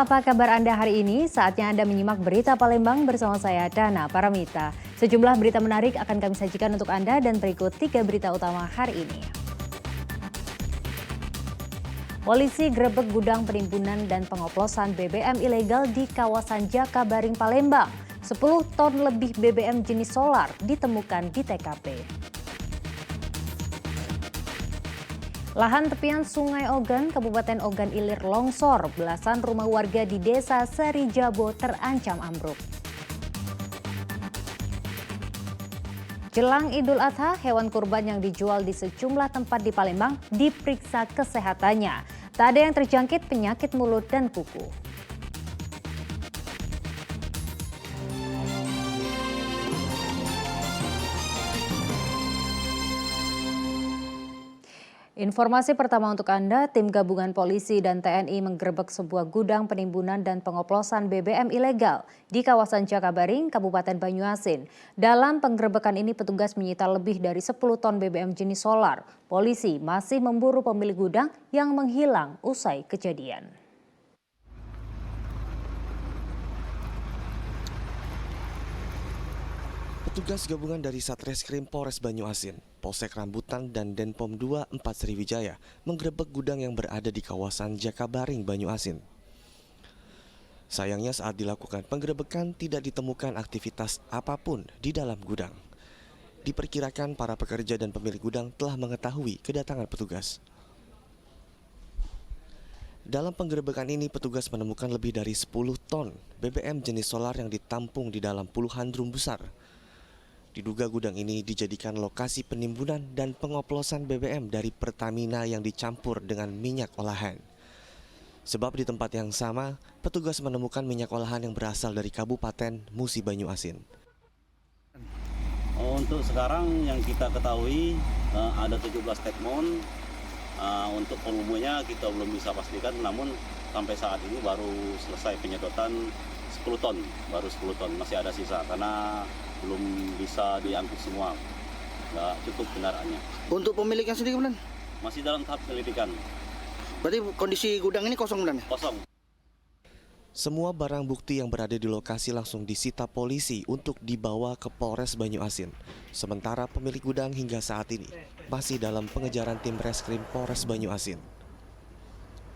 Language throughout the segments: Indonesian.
apa kabar Anda hari ini? Saatnya Anda menyimak berita Palembang bersama saya, Dana Paramita. Sejumlah berita menarik akan kami sajikan untuk Anda dan berikut 3 berita utama hari ini. Polisi grebek gudang penimbunan dan pengoplosan BBM ilegal di kawasan Jakabaring, Palembang. 10 ton lebih BBM jenis solar ditemukan di TKP. Lahan tepian Sungai Ogan, Kabupaten Ogan Ilir longsor. Belasan rumah warga di Desa Serijabo terancam ambruk. Jelang Idul Adha, hewan kurban yang dijual di sejumlah tempat di Palembang diperiksa kesehatannya. Tak ada yang terjangkit penyakit mulut dan kuku. Informasi pertama untuk Anda, tim gabungan polisi dan TNI menggerebek sebuah gudang penimbunan dan pengoplosan BBM ilegal di kawasan Jakabaring, Kabupaten Banyuasin. Dalam penggerebekan ini petugas menyita lebih dari 10 ton BBM jenis solar. Polisi masih memburu pemilik gudang yang menghilang usai kejadian. Petugas gabungan dari Satreskrim Polres Banyuasin, Polsek Rambutan, dan Denpom 2 4 Sriwijaya menggerebek gudang yang berada di kawasan Jakabaring, Banyuasin. Sayangnya saat dilakukan penggerebekan tidak ditemukan aktivitas apapun di dalam gudang. Diperkirakan para pekerja dan pemilik gudang telah mengetahui kedatangan petugas. Dalam penggerebekan ini petugas menemukan lebih dari 10 ton BBM jenis solar yang ditampung di dalam puluhan drum besar. Diduga gudang ini dijadikan lokasi penimbunan dan pengoplosan BBM dari Pertamina yang dicampur dengan minyak olahan. Sebab di tempat yang sama, petugas menemukan minyak olahan yang berasal dari Kabupaten Musi Banyuasin. Untuk sekarang yang kita ketahui ada 17 statement. Untuk volumenya kita belum bisa pastikan, namun sampai saat ini baru selesai penyedotan 10 ton, baru 10 ton, masih ada sisa karena belum bisa diangkut semua, nggak cukup kendaraannya. Untuk pemiliknya sendiri benar? Masih dalam tahap penyelidikan. Berarti kondisi gudang ini kosong benar? Kosong. Semua barang bukti yang berada di lokasi langsung disita polisi untuk dibawa ke Polres Banyuasin. Sementara pemilik gudang hingga saat ini masih dalam pengejaran tim Reskrim Polres Banyuasin.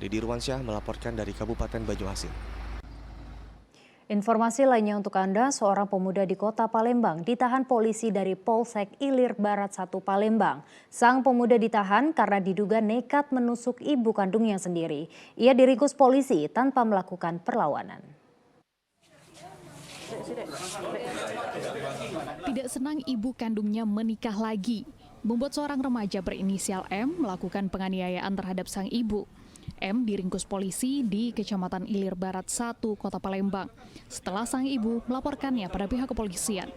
Didi Ruansyah melaporkan dari Kabupaten Banyuasin. Informasi lainnya untuk Anda, seorang pemuda di kota Palembang ditahan polisi dari Polsek Ilir Barat 1 Palembang. Sang pemuda ditahan karena diduga nekat menusuk ibu kandungnya sendiri. Ia diringkus polisi tanpa melakukan perlawanan. Tidak senang ibu kandungnya menikah lagi, membuat seorang remaja berinisial M melakukan penganiayaan terhadap sang ibu. M diringkus polisi di Kecamatan Ilir Barat 1, Kota Palembang, setelah sang ibu melaporkannya pada pihak kepolisian.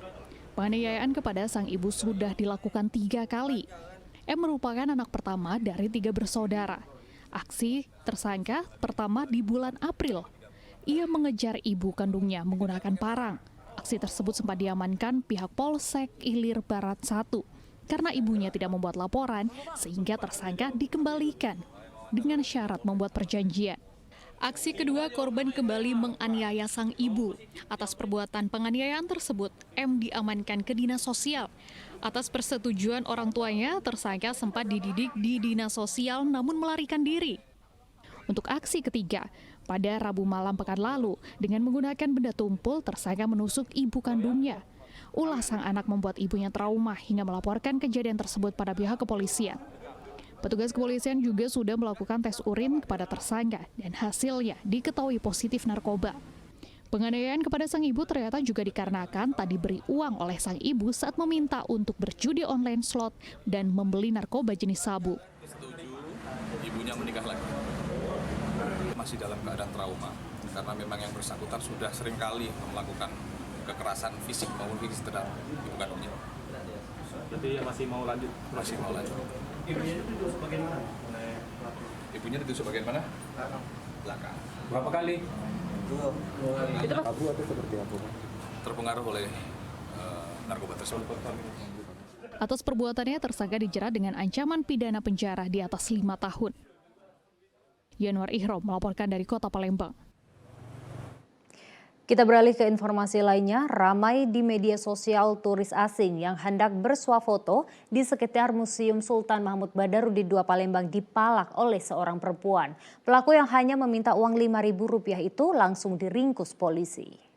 Penganiayaan kepada sang ibu sudah dilakukan 3 kali. M merupakan anak pertama dari 3 bersaudara. Aksi tersangka pertama di bulan April. Ia mengejar ibu kandungnya menggunakan parang. Aksi tersebut sempat diamankan pihak Polsek Ilir Barat 1 karena ibunya tidak membuat laporan sehingga tersangka dikembalikan dengan syarat membuat perjanjian. Aksi kedua, korban kembali menganiaya sang ibu. Atas perbuatan penganiayaan tersebut, M diamankan ke dinas sosial. Atas persetujuan orang tuanya, tersangka sempat dididik di dinas sosial namun melarikan diri. Untuk aksi ketiga, pada Rabu malam pekan lalu, dengan menggunakan benda tumpul, tersangka menusuk ibu kandungnya. Ulah sang anak membuat ibunya trauma hingga melaporkan kejadian tersebut pada pihak kepolisian. Petugas kepolisian juga sudah melakukan tes urin kepada tersangka dan hasilnya diketahui positif narkoba. Penganiayaan kepada sang ibu ternyata juga dikarenakan tak diberi uang oleh sang ibu saat meminta untuk berjudi online slot dan membeli narkoba jenis sabu. Setuju, ibunya menikah lagi. Masih dalam keadaan trauma karena memang yang bersangkutan sudah seringkali melakukan kekerasan fisik maupun psikis terhadap ibu kandungnya. Jadi masih mau lanjut? Masih mau lanjut. Ibunya ditusuk bagian mana? Ibunya ditusuk bagian mana? Belakang. Berapa kali? Abu atau seperti apa? Terpengaruh oleh narkoba tersebut. Atas perbuatannya, tersangka dijerat dengan ancaman pidana penjara di atas 5 tahun. Yanuar Ihrom melaporkan dari Kota Palembang. Kita beralih ke informasi lainnya, ramai di media sosial turis asing yang hendak bersuah foto di sekitar Museum Sultan Mahmud Badarudin II Palembang dipalak oleh seorang perempuan. Pelaku yang hanya meminta uang Rp5.000 itu langsung diringkus polisi.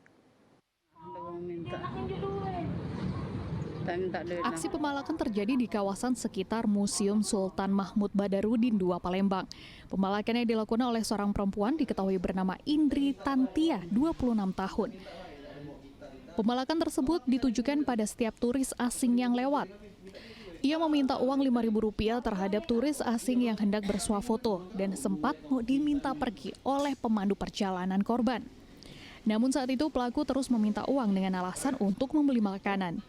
Aksi pemalakan terjadi di kawasan sekitar Museum Sultan Mahmud Badarudin II Palembang. Pemalakan yang dilakukan oleh seorang perempuan diketahui bernama Indri Tantia, 26 tahun. Pemalakan tersebut ditujukan pada setiap turis asing yang lewat. Ia meminta uang Rp5.000 terhadap turis asing yang hendak bersuah foto dan sempat diminta pergi oleh pemandu perjalanan korban. Namun saat itu pelaku terus meminta uang dengan alasan untuk membeli makanan.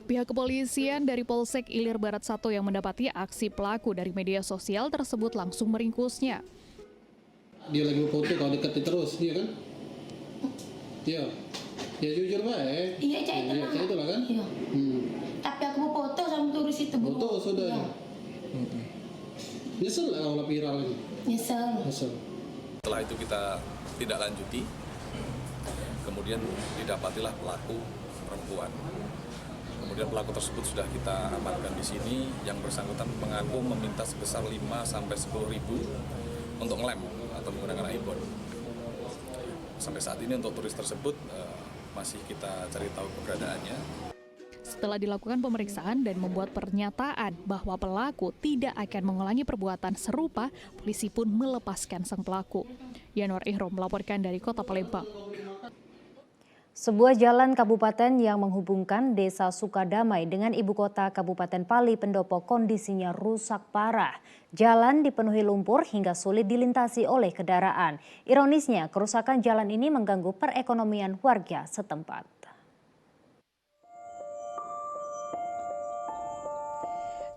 Pihak kepolisian dari Polsek Ilir Barat 1 yang mendapati aksi pelaku dari media sosial tersebut langsung meringkusnya. Dia lagi foto kau dekati terus, dia kan? Iya. Ya jujur baik. Iya, Cak itulah kan? Iya. Tapi aku mau foto sama turis itu. Foto sudah. Iya. Nyesel lah kalau viral ini. Nyesel. Setelah itu kita tidak lanjuti, kemudian didapatilah pelaku perempuan. Kemudian pelaku tersebut sudah kita amankan di sini. Yang bersangkutan mengaku meminta sebesar 5 sampai 10 ribu untuk ngelem atau menggunakan iPhone. Sampai saat ini untuk turis tersebut masih kita cari tahu keberadaannya. Setelah dilakukan pemeriksaan dan membuat pernyataan bahwa pelaku tidak akan mengulangi perbuatan serupa, polisi pun melepaskan sang pelaku. Yanwar Ihrom melaporkan dari Kota Palembang. Sebuah jalan kabupaten yang menghubungkan Desa Sukadamai dengan ibu kota Kabupaten Pali Pendopo kondisinya rusak parah. Jalan dipenuhi lumpur hingga sulit dilintasi oleh kendaraan. Ironisnya, kerusakan jalan ini mengganggu perekonomian warga setempat.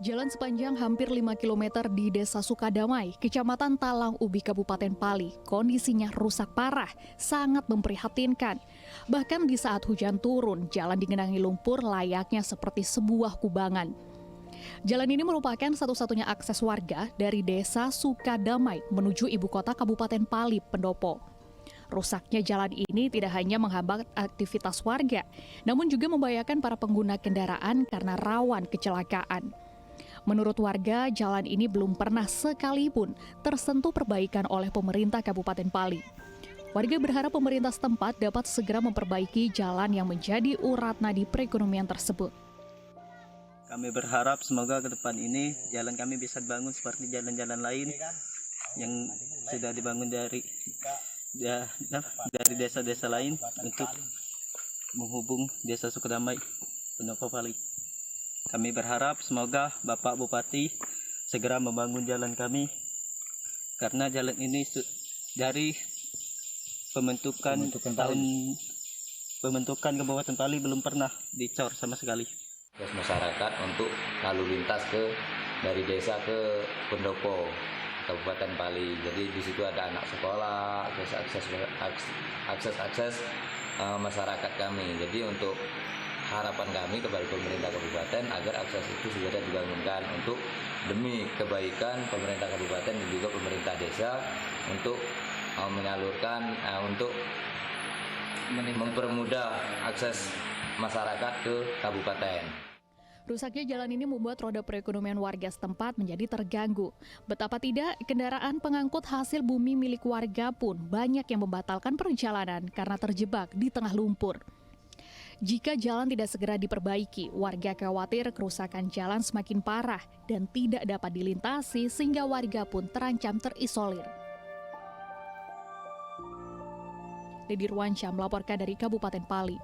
Jalan sepanjang hampir 5 km di Desa Sukadamai, Kecamatan Talang Ubi, Kabupaten Pali, kondisinya rusak parah, sangat memprihatinkan. Bahkan di saat hujan turun, jalan digenangi lumpur layaknya seperti sebuah kubangan. Jalan ini merupakan satu-satunya akses warga dari Desa Sukadamai menuju ibu kota Kabupaten Pali Pendopo. Rusaknya jalan ini tidak hanya menghambat aktivitas warga, namun juga membahayakan para pengguna kendaraan karena rawan kecelakaan. Menurut warga, jalan ini belum pernah sekalipun tersentuh perbaikan oleh pemerintah Kabupaten Pali. Warga berharap pemerintah setempat dapat segera memperbaiki jalan yang menjadi urat nadi perekonomian tersebut. Kami berharap semoga ke depan ini jalan kami bisa dibangun seperti jalan-jalan lain yang sudah dibangun dari desa-desa lain untuk menghubung Desa Sukadamai, Pendopo Pali. Kami berharap semoga Bapak Bupati segera membangun jalan kami karena jalan ini dari pembentukan Kabupaten Pali belum pernah dicor sama sekali. Terus masyarakat untuk lalu lintas dari desa ke Pendopo Kabupaten Pali. Jadi di situ ada anak sekolah, akses masyarakat kami. Jadi untuk harapan kami kepada pemerintah kabupaten agar akses itu segera dibangunkan untuk demi kebaikan pemerintah kabupaten dan juga pemerintah desa untuk menyalurkan untuk mempermudah akses masyarakat ke kabupaten. Rusaknya jalan ini membuat roda perekonomian warga setempat menjadi terganggu. Betapa tidak, kendaraan pengangkut hasil bumi milik warga pun banyak yang membatalkan perjalanan karena terjebak di tengah lumpur. Jika jalan tidak segera diperbaiki, warga khawatir kerusakan jalan semakin parah dan tidak dapat dilintasi sehingga warga pun terancam terisolir. Dedi Ruansyah melaporkan dari Kabupaten Pali.